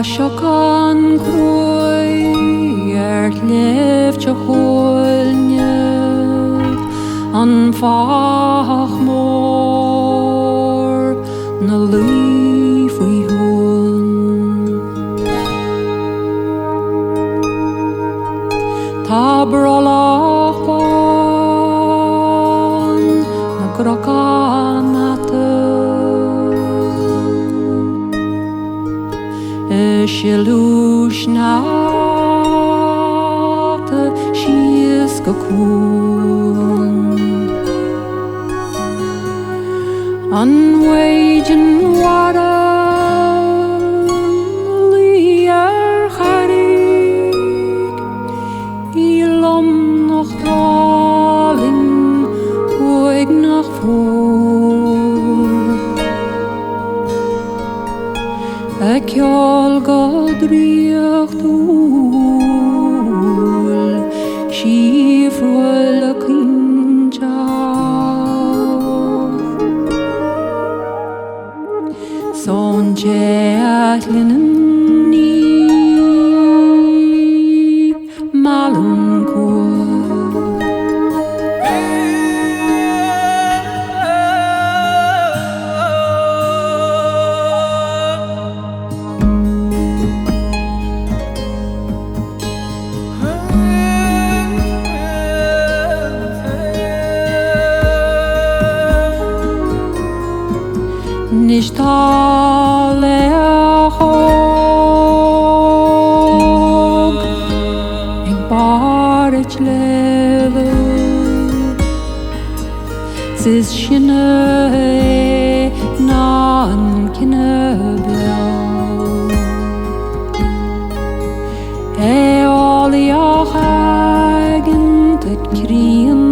Seán cruai léifte chóilne an fách mór na luí faoi thuan. Tá brolach bán na grocánata Silúisneachta síos go cúin an mhéidean mhara lí ar chairg í lom nach dáling chuig nach fór a ceol go dríocht úl síomhfuil a cínteach son deathlinn ní malan Nis tá le chóg ag báirt lele sis sinne ná an cinne beo álaíoch agant at crían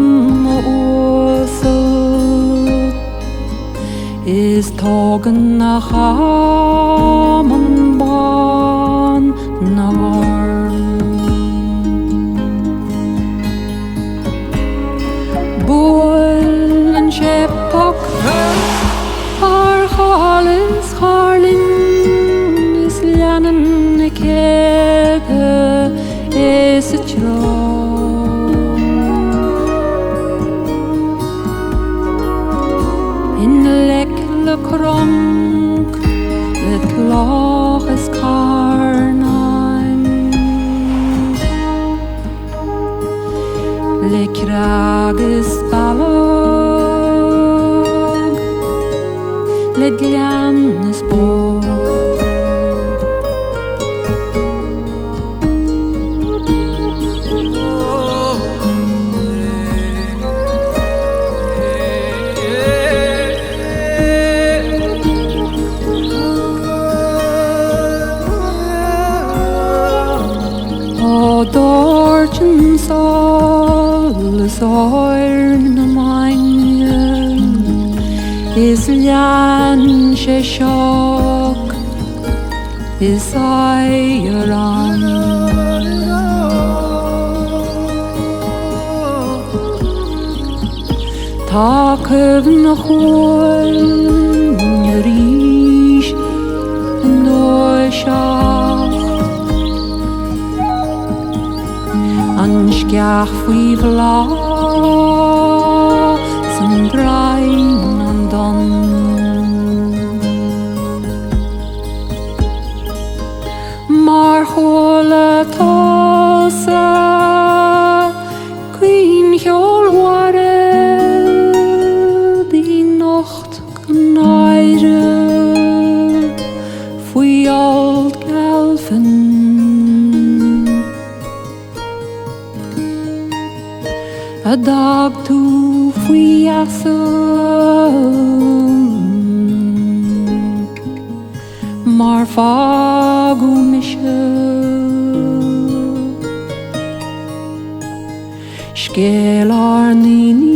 is tógan na cham an bán na bhar. Búil an séppach ar chálas charlinn is leanan na cépe is a trá. In le cronk le cloch is carnain le crag is balog le glian is bog Dorten sol is oer na maine is lean sé seach is air an tá cibh na chóil na rís an dóiseach an sceach faoi bhlá san drain an don. Mar chóla tása cuoin cheol mhara dí nocht go náire faoi old galfin a dag tú faoi asam mar fágu mise scéal ar ní